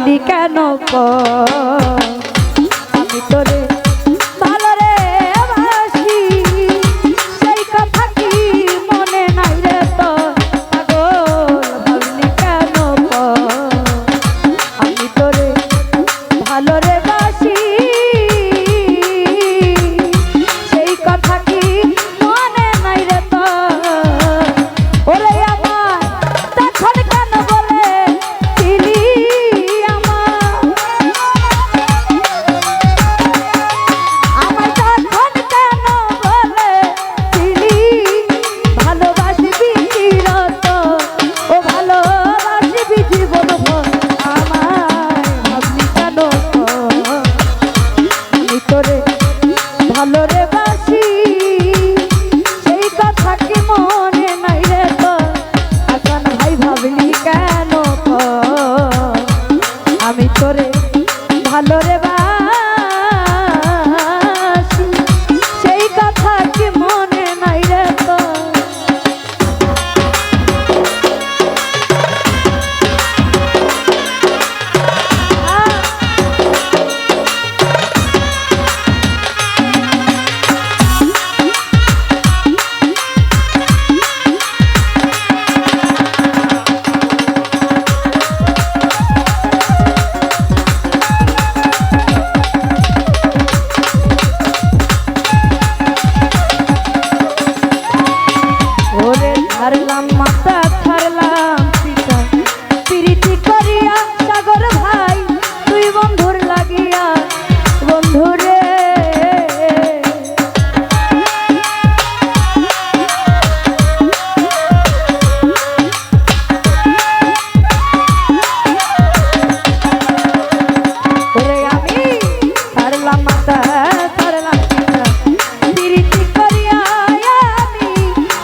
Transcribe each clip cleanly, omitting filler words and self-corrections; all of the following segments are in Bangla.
ভাবলি কেন আমি তোরে ভালো রে বাসি সেই কথা কি মনে নাই রে তো পাগল ভাবলি কেন আমি তোরে ভালো রে বাসি সেই কথা কি মনে নাই রে তো ওরে আমার তখন কেন বলে ছিলি আমায় তখন কেন বলে ছিলি ভালোবাসবি চিরত ও ভালোবাসবি জীবন ভর আমায় ভাবলি কেন আমি তোরে ভালো রে বাসি সেই কথা কি মনে নাই রে তো হাসান ভাই ভাবলি কেন আমি তোরে ভালো রে বাসি সেই কথা কি মনে নাই রে তো ওরে ছাড়লাম মাথা ছাড়লাম পিতা প্রীতি করিয়া সাগর ভাই তুই বন্ধুর লাগিয়া বন্ধুরে ওরে আমি ছাড়লাম মাথা ছাড়লাম পিতা প্রীতি করিয়া আমি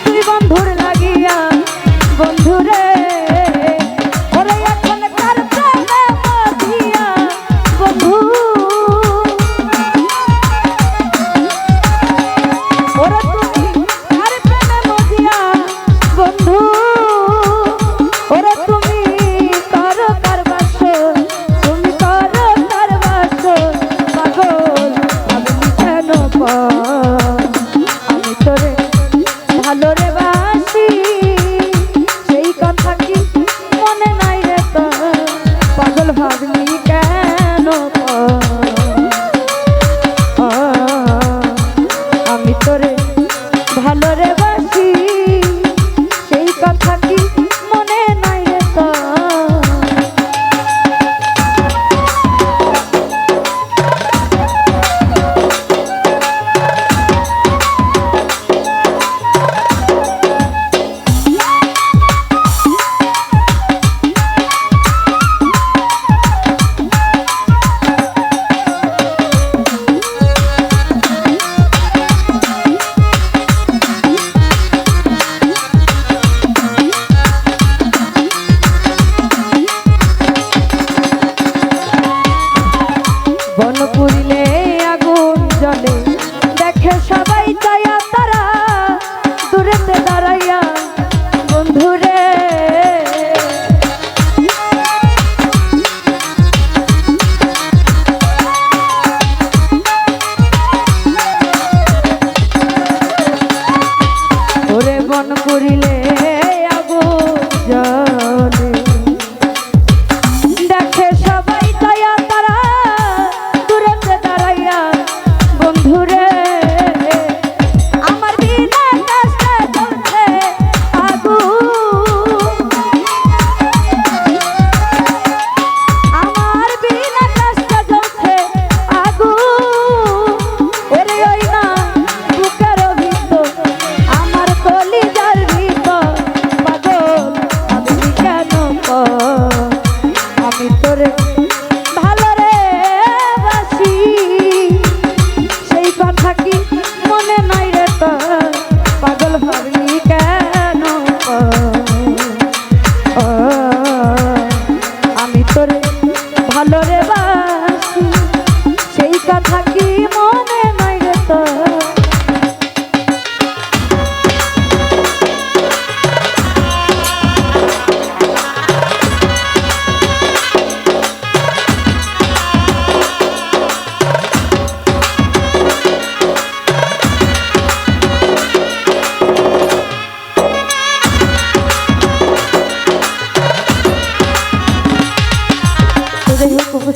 তুই বন্ধুর লাগিয়া বন্ধুরে ওরে এখন কার প্রেমে মজিয়া বন্ধু ওরে তুমি কার প্রেমে মজিয়া বন্ধু ওরে তুমি করো কার বাসো তুমি করো কার বাসো পাগল ভাবলি কেন আমি তোরে ভালো রে বাসি সেই কথা কি মনে নাই রে তো পাগল ভাবলি কেন আমি তোরে ভালো রে বাসি সেই কথা কি মনে নাই রে তো বন পুরিলে আগুন জ্বলে দেখে সবাই চায়া তারা দূরেতে দাঁড়াইয়া বন্ধুরে ওরে বন পুরিলে আগুন জ্বলে দেখে সবাই চায়া তারা দূরেতে দাঁড়াইয়া বন্ধুরে আমার বিনা কষ্টে জ্বলছে আগুন আমার বিনা কষ্টে জ্বলছে আগুন ওরে ওই না বুকের ভিতর আমার কলিজার ভিতর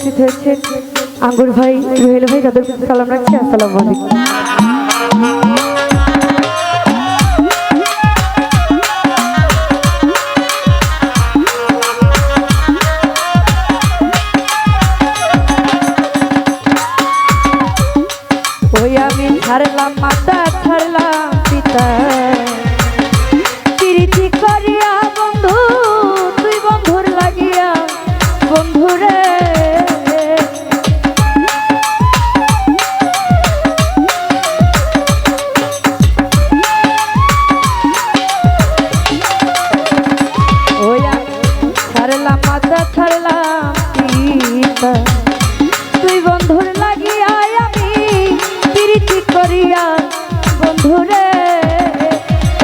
উপস্থিত হয়েছে আঙ্গুর ভাই, রুহেল ভাই, তাদের প্রতি সালাম রাখছি। আসসালামু আলাইকুম। ওই আমি ছাড়লাম মাতা, ছাড়লাম পিতা, প্রীতি করিয়া বন্ধু, তুই বন্ধুর লাগিয়া বন্ধুরে। ওই আমি ছাড়লাম মাতা, ছাড়লাম পিতা, তুই বন্ধুর লাগিয়া আমি প্রীতি করিয়া বন্ধুরে।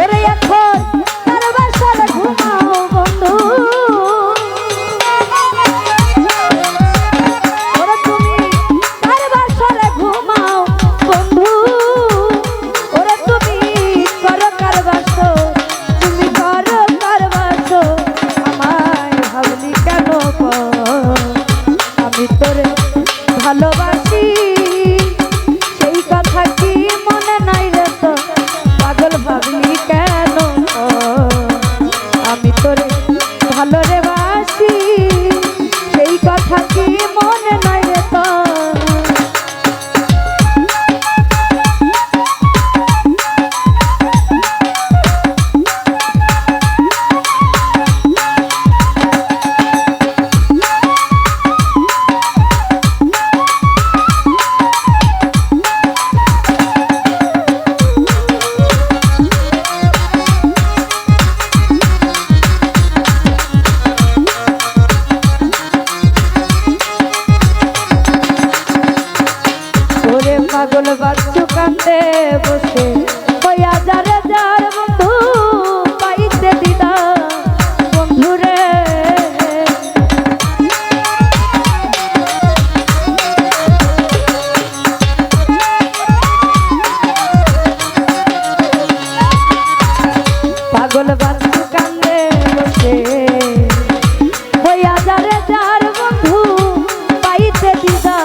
ওরে এখন তার বাসায় ঘুমাও বন্ধু, ওরে তুমি তার বাসায় ঘুমাও বন্ধু, ওরে তুমি করো কার বাসো, তুমি করো কার বাসো, আমায় ভাবলি কেন গো? আমি তোরে ভালোবাসি সেই কথা কি মনে নাই রে তো, পাগল ভাবলি কেন? আমি তোরে ভালো রে বাসি সেই কথা কি মনে নাই রে তো। পাগল বাচ্চু কান্দে বসে, ওই আজারে যার বন্ধু পাইতে দিদা বন্ধুরে। পাগল বাচ্চু কান্দে বসে, ওই আজারে যার বন্ধু পাইতে দিদা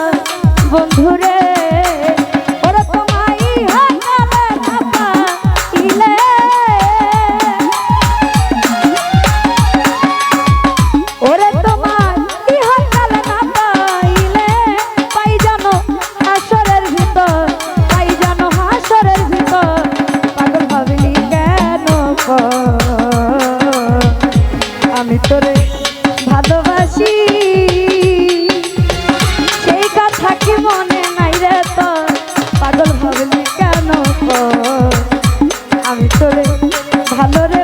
বন্ধুরে। আমি তোরে ভালোবাসি সেই কথা কি মনে নাই রে তো, পাগল ভাবলি কেন? আমি তোরে ভালো রে